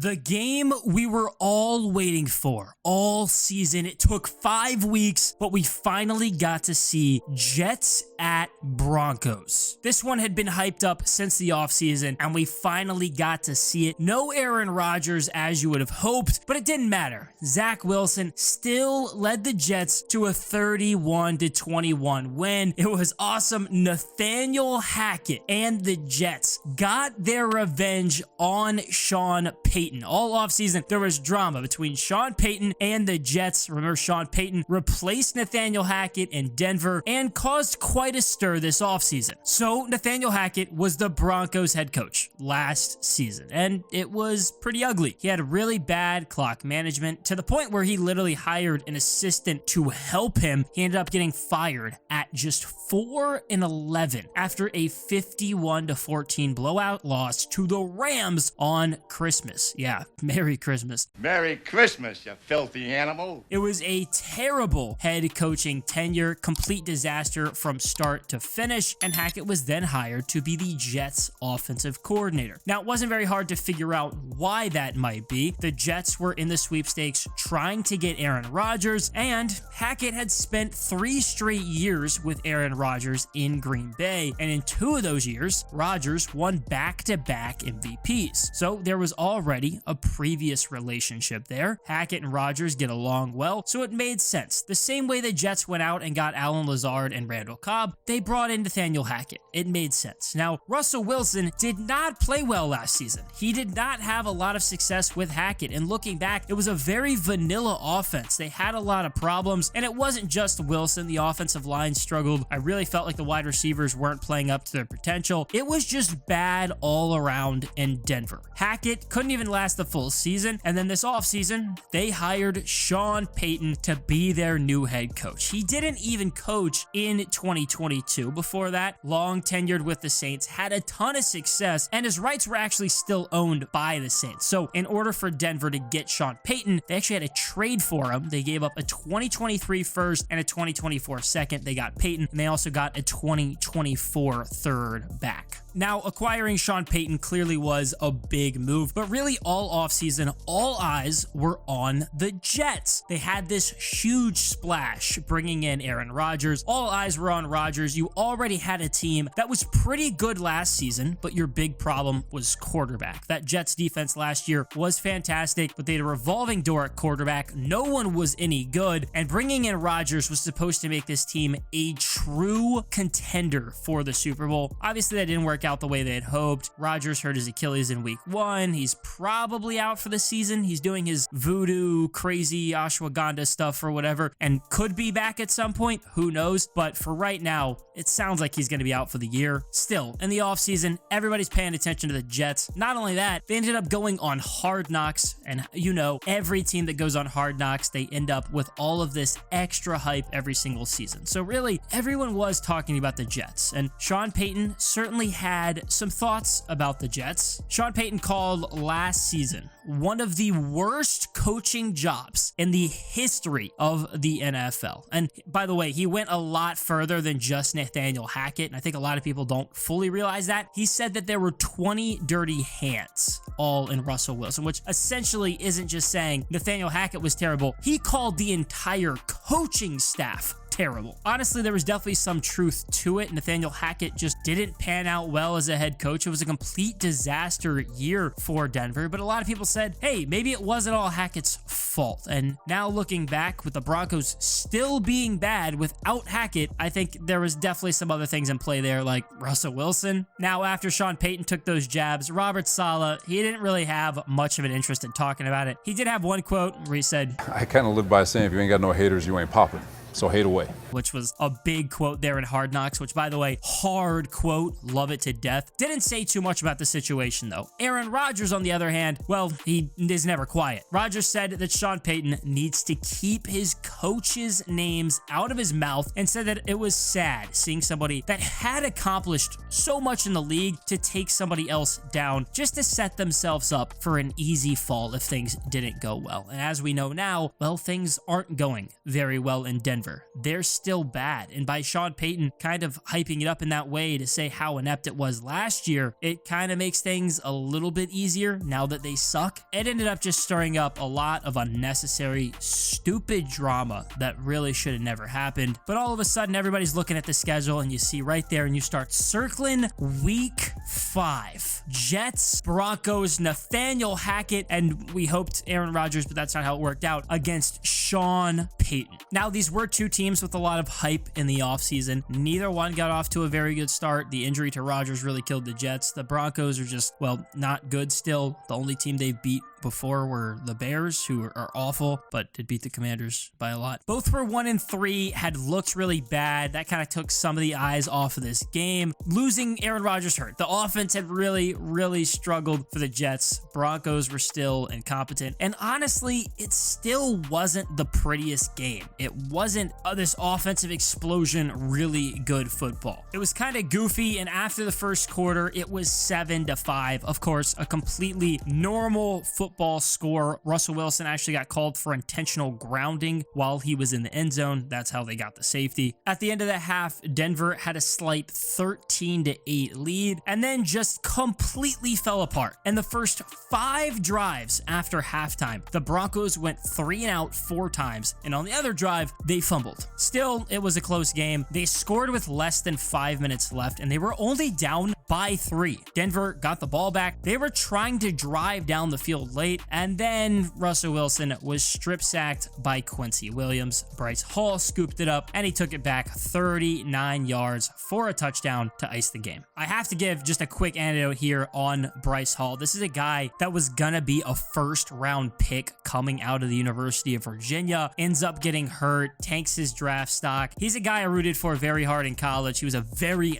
The game we were all waiting for all season. It took 5 weeks, but we finally got to see Jets at Broncos. This one had been hyped up since the offseason, and we finally got to see it. No Aaron Rodgers as you would have hoped, but it didn't matter. Zach Wilson still led the Jets to a 31-21 win. It was awesome. Nathaniel Hackett and the Jets got their revenge on Sean Payton. All offseason, there was drama between Sean Payton and the Jets. Remember, Sean Payton replaced Nathaniel Hackett in Denver and caused quite a stir this offseason. So Nathaniel Hackett was the Broncos head coach last season, and it was pretty ugly. He had really bad clock management to the point where he literally hired an assistant to help him. He ended up getting fired at just 4-11 after a 51-14 blowout loss to the Rams on Christmas. Yeah, Merry Christmas. Merry Christmas, you filthy animal. It was a terrible head coaching tenure, complete disaster from start to finish, and Hackett was then hired to be the Jets offensive coordinator. Now, it wasn't very hard to figure out why that might be. The Jets were in the sweepstakes trying to get Aaron Rodgers, and Hackett had spent 3 straight years with Aaron Rodgers in Green Bay, and in 2 of those years, Rodgers won back-to-back MVPs. So there was already a previous relationship there. Hackett and Rodgers get along well, so it made sense. The same way the Jets went out and got Allen Lazard and Randall Cobb, they brought in Nathaniel Hackett. It made sense. Now, Russell Wilson did not play well last season. He did not have a lot of success with Hackett, and looking back, it was a very vanilla offense. They had a lot of problems, and it wasn't just Wilson. The offensive line struggled. I really felt like the wide receivers weren't playing up to their potential. It was just bad all around in Denver. Hackett couldn't even last the full season, and then this offseason, they hired Sean Payton to be their new head coach. He didn't even coach in 2022. Before that, long tenured with the Saints, had a ton of success, and his rights were actually still owned by the Saints. So in order for Denver to get Sean Payton, they actually had to trade for him. They gave up a 2023 first and a 2024 second. They got Payton, and they also got a 2024 third back. Now, acquiring Sean Payton clearly was a big move, but really all offseason, all eyes were on the Jets. They had this huge splash bringing in Aaron Rodgers. All eyes were on Rodgers. You already had a team that was pretty good last season, but your big problem was quarterback. That Jets defense last year was fantastic, but they had a revolving door at quarterback. No one was any good, and bringing in Rodgers was supposed to make this team a true contender for the Super Bowl. Obviously, that didn't work out the way they had hoped. Rodgers hurt his Achilles in week 1. He's probably out for the season. He's doing his voodoo, crazy ashwagandha stuff or whatever, and could be back at some point. Who knows? But for right now, it sounds like he's going to be out for the year. Still, in the offseason, everybody's paying attention to the Jets. Not only that, they ended up going on Hard Knocks, and you know, every team that goes on Hard Knocks, they end up with all of this extra hype every single season. So really, everyone was talking about the Jets, and Sean Payton certainly had some thoughts about the Jets. Sean Payton called last season one of the worst coaching jobs in the history of the NFL. And by the way, he went a lot further than just Nathaniel Hackett, and I think a lot of people don't fully realize that. He said that there were 20 dirty hands all in Russell Wilson, which essentially isn't just saying Nathaniel Hackett was terrible. He called the entire coaching staff terrible. Honestly, there was definitely some truth to it. Nathaniel Hackett just didn't pan out well as a head coach. It was a complete disaster year for Denver, but a lot of people said, hey, maybe it wasn't all Hackett's fault. And now looking back, with the Broncos still being bad without Hackett, I think there was definitely some other things in play there, like Russell Wilson. Now, after Sean Payton took those jabs, Robert Saleh, he didn't really have much of an interest in talking about it. He did have one quote where he said, I kind of live by saying, if you ain't got no haters, you ain't popping. So hate away. Which was a big quote there in Hard Knocks, which, by the way, hard quote, love it to death. Didn't say too much about the situation, though. Aaron Rodgers, on the other hand, well, he is never quiet. Rodgers said that Sean Payton needs to keep his coaches' names out of his mouth, and said that it was sad seeing somebody that had accomplished so much in the league to take somebody else down just to set themselves up for an easy fall if things didn't go well. And as we know now, well, things aren't going very well in Denver. They're still bad. And by Sean Payton kind of hyping it up in that way to say how inept it was last year, it kind of makes things a little bit easier now that they suck. It ended up just stirring up a lot of unnecessary, stupid drama that really should have never happened. But all of a sudden, everybody's looking at the schedule and you see right there and you start circling week 5. Jets, Broncos, Nathaniel Hackett, and we hoped Aaron Rodgers, but that's not how it worked out, against Sean Payton. Now, these were two teams with a lot of hype in the offseason. Neither one got off to a very good start. The injury to Rodgers really killed the Jets. The Broncos are just, well, not good still. The only team they've beat before were the Bears, who are awful, but did beat the Commanders by a lot. Both were 1-3, had looked really bad. That kind of took some of the eyes off of this game. Losing Aaron Rodgers hurt. The offense had really struggled for the Jets. Broncos were still incompetent. And honestly, it still wasn't the prettiest game. It wasn't this offensive explosion, really good football. It was kind of goofy, and after the first quarter, it was 7-5. Of course, a completely normal football score. Russell Wilson actually got called for intentional grounding while he was in the end zone. That's how they got the safety. At the end of the half, Denver had a slight 13-8 lead and then just completely fell apart. And the first 5 drives after halftime, the Broncos went 3 and out 4 times, and on the other drive, they fumbled. Still, it was a close game. They scored with less than 5 minutes left, and they were only down by 3. Denver got the ball back. They were trying to drive down the field late, and then Russell Wilson was strip sacked by Quincy Williams. Bryce Hall scooped it up, and he took it back 39 yards for a touchdown to ice the game. I have to give just a quick anecdote here on Bryce Hall. This is a guy that was gonna be a first-round pick coming out of the University of Virginia, ends up getting hurt, tanks his draft stock. He's a guy I rooted for very hard in college. He was a very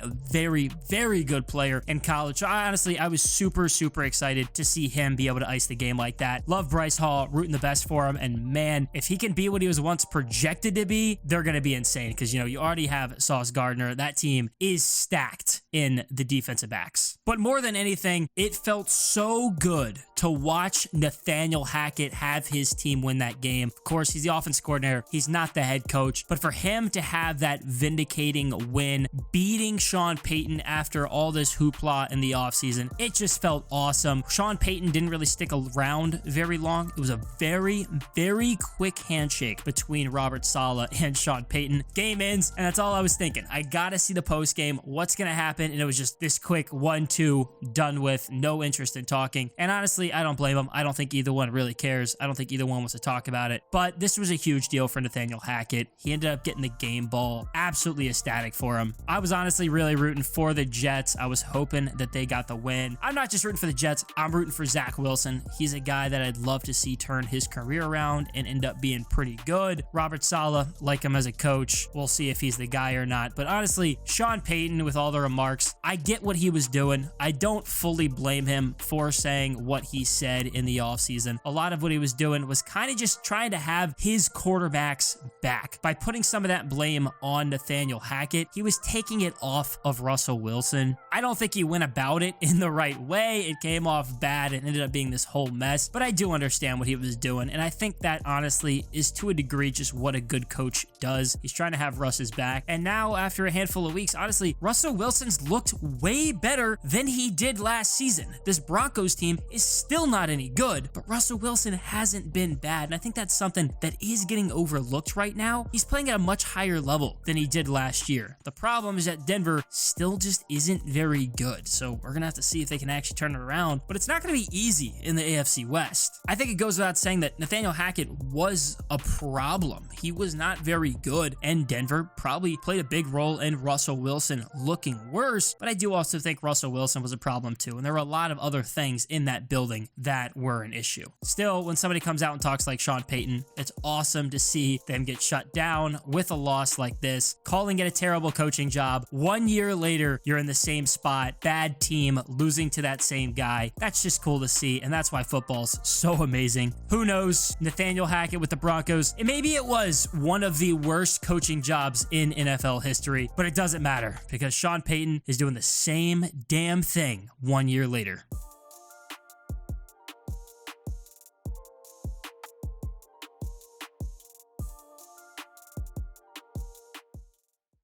good player in college. So I was super excited to see him be able to ice the game like that. Love Bryce Hall, rooting the best for him, and man, if he can be what he was once projected to be, they're going to be insane because, you already have Sauce Gardner. That team is stacked in the defensive backs. But more than anything, it felt so good to watch Nathaniel Hackett have his team win that game. Of course, he's the offense coordinator. He's not the head coach, but for him to have that vindicating win, beating Sean Payton after all this hoopla in the offseason, it just felt awesome. Sean Payton didn't really stick around very long. It was a very quick handshake between Robert Saleh and Sean Payton. Game ends, and that's all I was thinking. I gotta see the post game. What's gonna happen? And it was just this quick 1-2, done with, no interest in talking. And honestly, I don't blame them. I don't think either one really cares. I don't think either one wants to talk about it. But this was a huge deal for Nathaniel Hackett. He ended up getting the game ball. Absolutely ecstatic for him. I was honestly really rooting for the Jets. I was hoping that they got the win. I'm not just rooting for the Jets. I'm rooting for Zach Wilson. He's a guy that I'd love to see turn his career around and end up being pretty good. Robert Saleh, like him as a coach. We'll see if he's the guy or not. But honestly, Sean Payton, with all the remarks, I get what he was doing. I don't fully blame him for saying what he said in the offseason. A lot of what he was doing was kind of just trying to have his quarterbacks back. By putting some of that blame on Nathaniel Hackett, he was taking it off of Russell Wilson. I don't think he went about it in the right way. It came off bad and ended up being this whole mess, but I do understand what he was doing, and I think that honestly is to a degree just what a good coach does. He's trying to have Russ's back, and now after a handful of weeks, honestly, Russell Wilson's looked way better than he did last season. This Broncos team is still not any good, but Russell Wilson hasn't been bad, and I think that's something that is getting overlooked right now. He's playing at a much higher level than he did last year. The problem is that Denver still just isn't very good, so we're gonna have to see if they can actually turn it around, but it's not gonna be easy in the AFC West. I think it goes without saying that Nathaniel Hackett was a problem. He was not very good, and Denver probably played a big role in Russell Wilson looking worse, but I do also think Russell Wilson was a problem too, and there were a lot of other things in that building that were an issue. Still, when somebody comes out and talks like Sean Payton, it's awesome to see them get shut down with a loss like this, calling it a terrible coaching job. 1 year later, you're in the same spot, bad team, losing to that same guy. That's just cool to see, and that's why football's so amazing. Who knows? Nathaniel Hackett with the Broncos, and maybe it was one of the worst coaching jobs in NFL history, but it doesn't matter because Sean Payton is doing the same damn thing 1 year later.